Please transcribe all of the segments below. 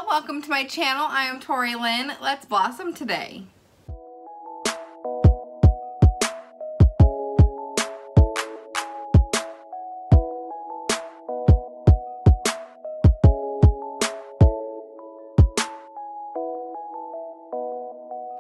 welcome to my channel. I am Tori Lynn. Let's blossom today.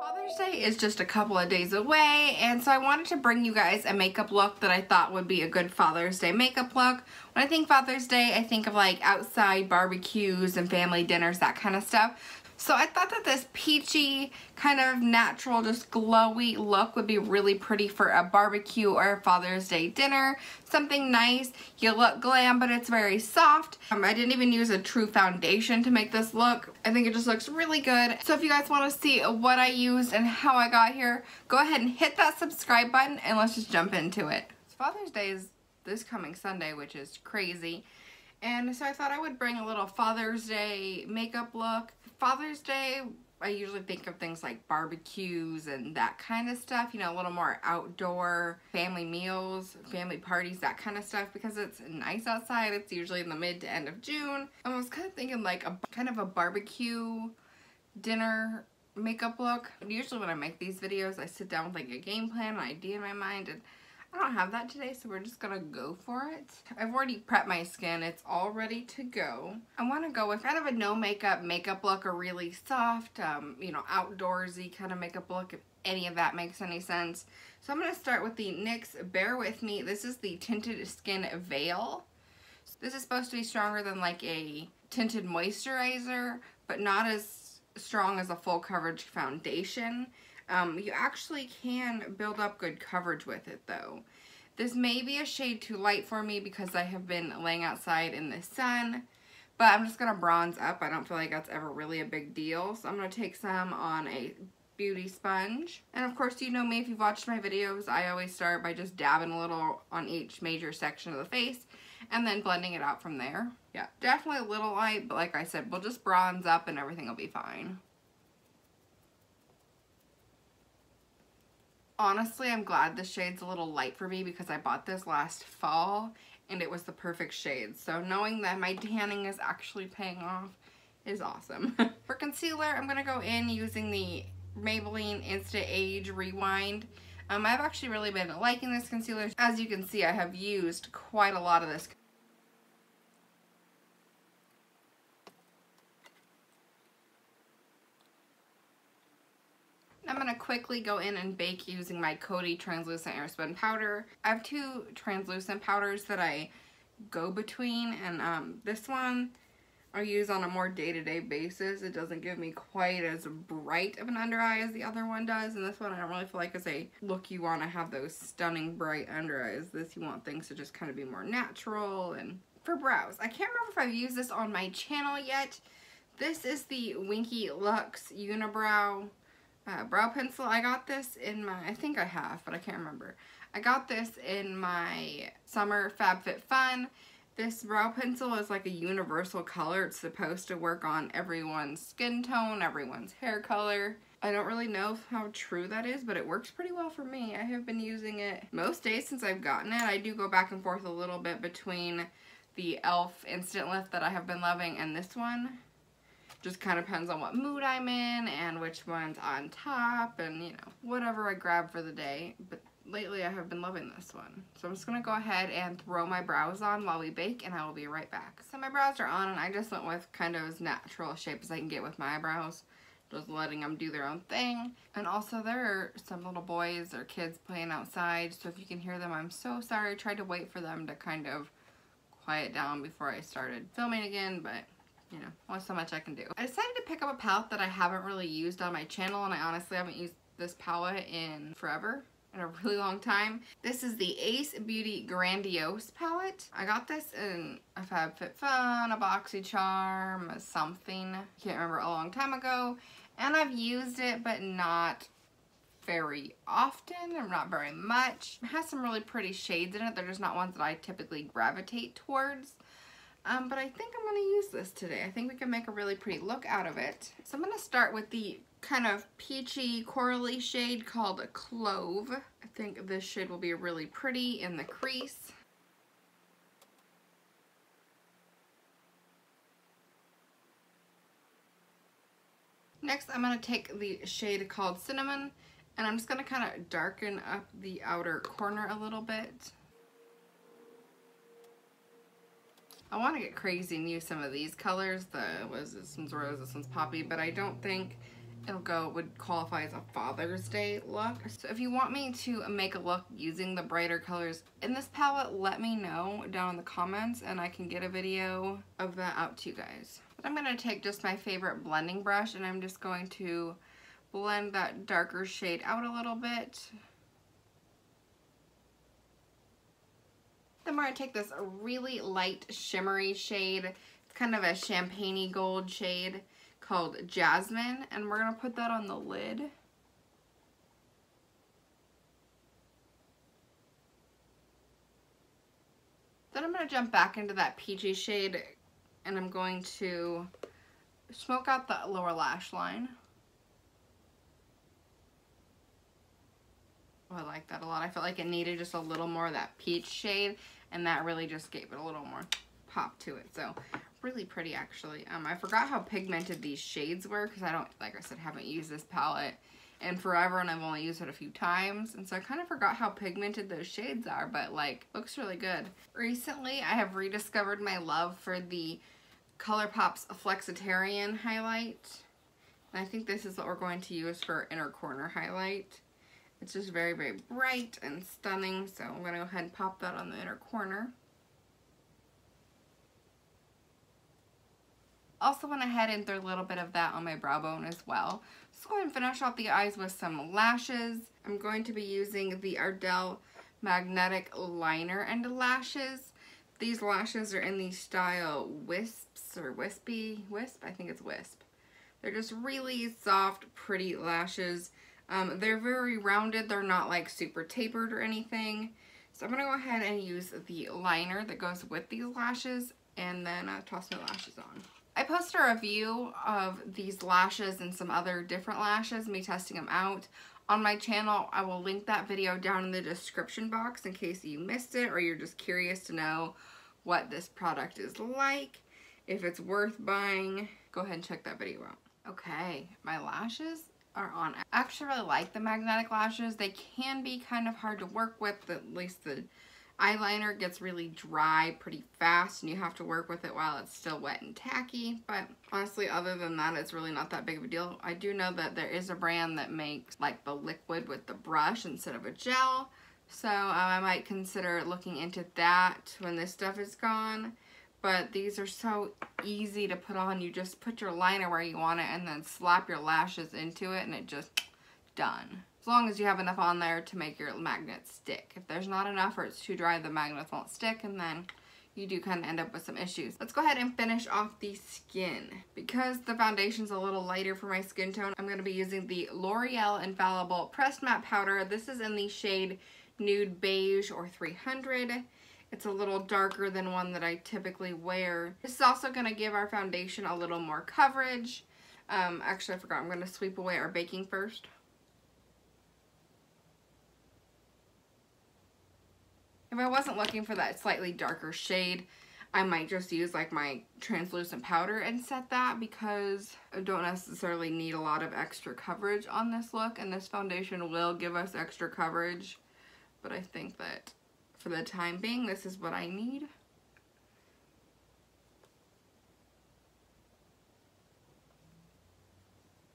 Father's Day is just a couple of days away, and so I wanted to bring you guys a makeup look that I thought would be a good Father's Day makeup look. When I think Father's Day, I think of like outside barbecues and family dinners, that kind of stuff. So I thought that this peachy, kind of natural, just glowy look would be really pretty for a barbecue or a Father's Day dinner. Something nice. You look glam, but it's very soft. I didn't even use a true foundation to make this look. I think it just looks really good. So if you guys want to see what I used and how I got here, go ahead and hit that subscribe button and let's just jump into it. Father's Day is this coming Sunday, which is crazy. And so I thought I would bring a little Father's Day makeup look. Father's Day, I usually think of things like barbecues and that kind of stuff, you know, a little more outdoor family meals, family parties, that kind of stuff, because it's nice outside. It's usually in the mid to end of June. I was kind of thinking like a kind of a barbecue dinner makeup look. Usually when I make these videos, I sit down with like a game plan, an idea in my mind, and I don't have that today, so we're just gonna go for it. I've already prepped my skin. It's all ready to go. I want to go with kind of a no makeup look, or really soft, you know, outdoorsy kind of makeup look, if any of that makes any sense. So I'm gonna start with the NYX Bear With Me. This is the Tinted Skin Veil. This is supposed to be stronger than like a tinted moisturizer, but not as strong as a full coverage foundation. You actually can build up good coverage with it though. This may be a shade too light for me because I have been laying outside in the sun, but I'm just going to bronze up. I don't feel like that's ever really a big deal. So I'm going to take some on a beauty sponge. And of course, you know me, if you've watched my videos, I always start by just dabbing a little on each major section of the face and then blending it out from there. Yeah, definitely a little light, but like I said, we'll just bronze up and everything will be fine. Honestly, I'm glad this shade's a little light for me because I bought this last fall and it was the perfect shade. So knowing that my tanning is actually paying off is awesome. For concealer, I'm going to go in using the Maybelline Insta Age Rewind. I've actually really been liking this concealer. As you can see, I have used quite a lot of this. I'm going to quickly go in and bake using my Coty Translucent Airspun Powder. I have two translucent powders that I go between, and this one I use on a more day-to-day basis. It doesn't give me quite as bright of an under eye as the other one does, and this one I don't really feel like is a look you want to have those stunning bright under eyes. This you want things to just kind of be more natural. And for brows, I can't remember if I've used this on my channel yet. This is the Winky Lux Unibrow brow pencil. I got this in my, I think I have, but I can't remember. I got this in my summer FabFitFun. This brow pencil is like a universal color. It's supposed to work on everyone's skin tone, everyone's hair color. I don't really know how true that is, but it works pretty well for me. I have been using it most days since I've gotten it. I do go back and forth a little bit between the e.l.f. Instant Lift that I have been loving and this one. Just kind of depends on what mood I'm in and which one's on top and, you know, whatever I grab for the day. But lately I have been loving this one. So I'm just going to go ahead and throw my brows on while we bake, and I will be right back. So my brows are on, and I just went with kind of as natural a shape as I can get with my eyebrows. Just letting them do their own thing. And also there are some little boys or kids playing outside, so if you can hear them, I'm so sorry. I tried to wait for them to kind of quiet down before I started filming again, but you know, only so much I can do. I decided to pick up a palette that I haven't really used on my channel, and I honestly haven't used this palette in forever, in a really long time. This is the Ace Beauty Grandiose palette. I got this in a FabFitFun, a BoxyCharm, a something. Can't remember, a long time ago. And I've used it, but not very often, or not very much. It has some really pretty shades in it. They're just not ones that I typically gravitate towards. But I think I'm going to use this today. I think we can make a really pretty look out of it. So I'm going to start with the kind of peachy corally shade called Clove. I think this shade will be really pretty in the crease. Next, I'm going to take the shade called Cinnamon, and I'm just going to kind of darken up the outer corner a little bit. I want to get crazy and use some of these colors. This one's rose, this one's poppy, but I don't think would qualify as a Father's Day look. So if you want me to make a look using the brighter colors in this palette, let me know down in the comments and I can get a video of that out to you guys. But I'm going to take just my favorite blending brush and I'm just going to blend that darker shade out a little bit. Then we're going to take this really light shimmery shade. It's kind of a champagne-y gold shade called Jasmine, and we're going to put that on the lid. Then I'm going to jump back into that peachy shade and I'm going to smoke out the lower lash line. Oh, I like that a lot. I felt like it needed just a little more of that peach shade, and that really just gave it a little more pop to it. So really pretty, actually. I forgot how pigmented these shades were because I don't, like I said, haven't used this palette in forever and I've only used it a few times, and so I kind of forgot how pigmented those shades are, but like looks really good. Recently I have rediscovered my love for the ColourPop's Flexitarian highlight, and I think this is what we're going to use for inner corner highlight. It's just very, very bright and stunning, so I'm going to go ahead and pop that on the inner corner. Also went ahead and threw a little bit of that on my brow bone as well. Let's go ahead and finish off the eyes with some lashes. I'm going to be using the Ardell Magnetic Liner and Lashes. These lashes are in the style Wisps or Wispy. Wisp? I think it's Wisp. They're just really soft, pretty lashes. They're very rounded. They're not like super tapered or anything. So I'm going to go ahead and use the liner that goes with these lashes and then toss my lashes on. I posted a review of these lashes and some other different lashes, me testing them out, on my channel. I will link that video down in the description box in case you missed it or you're just curious to know what this product is like. If it's worth buying, go ahead and check that video out. Okay, my lashes are on. I actually really like the magnetic lashes. They can be kind of hard to work with, at least the eyeliner gets really dry pretty fast and you have to work with it while it's still wet and tacky, but honestly other than that it's really not that big of a deal. I do know that there is a brand that makes like the liquid with the brush instead of a gel, so I might consider looking into that when this stuff is gone. But these are so easy to put on. You just put your liner where you want it and then slap your lashes into it and it just done. As long as you have enough on there to make your magnet stick. If there's not enough or it's too dry, the magnets won't stick and then you do kind of end up with some issues. Let's go ahead and finish off the skin. Because the foundation's a little lighter for my skin tone, I'm going to be using the L'Oreal Infallible Pressed Matte Powder. This is in the shade Nude Beige or 300. It's a little darker than one that I typically wear. This is also going to give our foundation a little more coverage. Actually, I forgot. I'm going to sweep away our baking first. If I wasn't looking for that slightly darker shade, I might just use like my translucent powder and set that because I don't necessarily need a lot of extra coverage on this look, and this foundation will give us extra coverage, but I think that for the time being, this is what I need.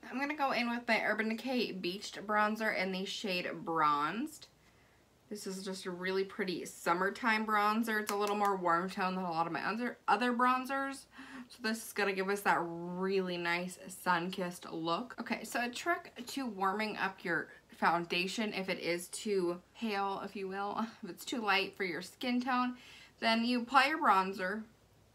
I'm going to go in with my Urban Decay Beached Bronzer in the shade Bronzed. This is just a really pretty summertime bronzer. It's a little more warm tone than a lot of my other bronzers. So this is going to give us that really nice sun-kissed look. Okay, so a trick to warming up your foundation, if it is too pale, if you will, if it's too light for your skin tone, then you apply your bronzer,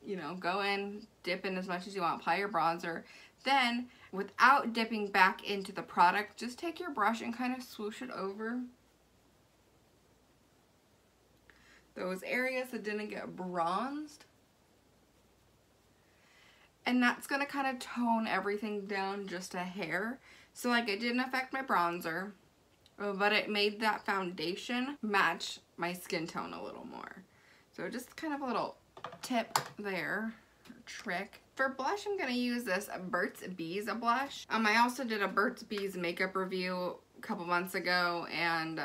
you know, go in, dip in as much as you want, apply your bronzer, then without dipping back into the product, just take your brush and kind of swoosh it over those areas that didn't get bronzed, and that's going to kind of tone everything down just a hair. So like it didn't affect my bronzer, but it made that foundation match my skin tone a little more. So just kind of a little tip there, or trick For blush, I'm going to use this Burt's Bees blush. I also did a Burt's Bees makeup review a couple months ago, and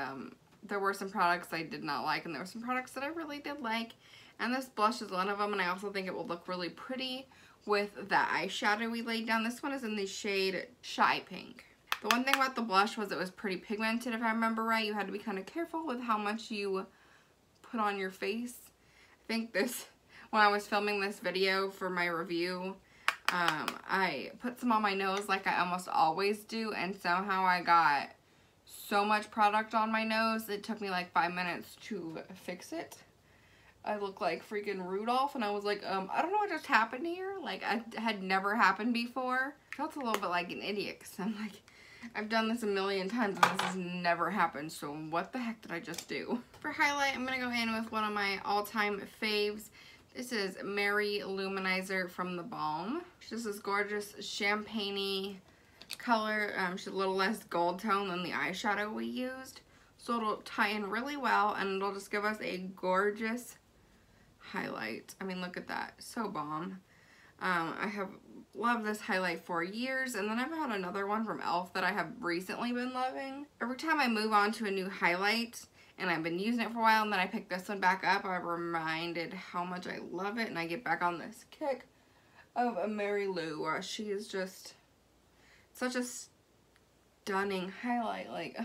there were some products I did not like, and there were some products that I really did like. And this blush is one of them, and I also think it will look really pretty with the eyeshadow we laid down. This one is in the shade Shy Pink. The one thing about the blush was it was pretty pigmented, if I remember right. You had to be kind of careful with how much you put on your face. I think this, when I was filming this video for my review, I put some on my nose like I almost always do, and somehow I got so much product on my nose, it took me like 5 minutes to fix it. I look like freaking Rudolph, and I was like, I don't know what just happened here. Like, it had never happened before. I felt a little bit like an idiot, because I'm like, I've done this a million times, and this has never happened, so what the heck did I just do? For highlight, I'm going to go in with one of my all-time faves. This is Mary Luminizer from The Balm. She's this gorgeous champagne-y color. She's a little less gold tone than the eyeshadow we used, so it'll tie in really well, and it'll just give us a gorgeous highlight. I mean, look at that. So bomb. I have loved this highlight for years, and then I've had another one from e.l.f. that I have recently been loving. Every time I move on to a new highlight, and I've been using it for a while, and then I pick this one back up, I'm reminded how much I love it, and I get back on this kick of Mary Lou. She is just such a stunning highlight. Like,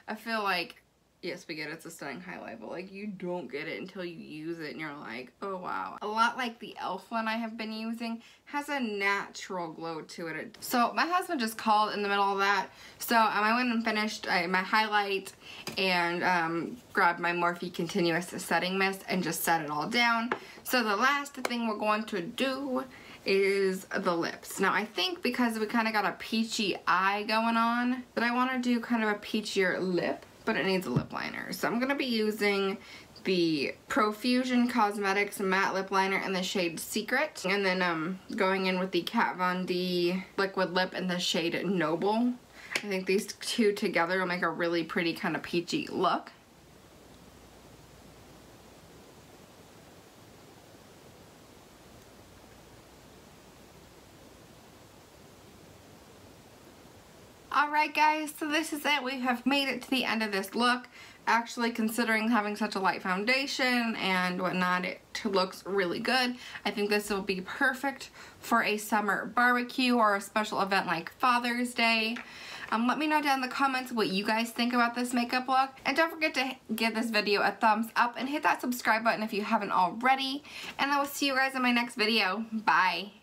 I feel like, yes, we get it's a stunning highlight, but like, you don't get it until you use it and you're like, oh wow. A lot like the e.l.f. one I have been using, has a natural glow to it. So my husband just called in the middle of that, so I went and finished my highlight and grabbed my Morphe Continuous Setting Mist and just set it all down. So the last thing we're going to do is the lips. Now I think because we kind of got a peachy eye going on, that I want to do kind of a peachier lip, but it needs a lip liner. So I'm going to be using the Profusion Cosmetics matte lip liner in the shade Secret, and then going in with the Kat Von D liquid lip in the shade Noble. I think these two together will make a really pretty kind of peachy look. Alright guys, so this is it. We have made it to the end of this look. Actually, considering having such a light foundation and whatnot, it looks really good. I think this will be perfect for a summer barbecue or a special event like Father's Day. Let me know down in the comments what you guys think about this makeup look. And don't forget to give this video a thumbs up and hit that subscribe button if you haven't already. And I will see you guys in my next video. Bye!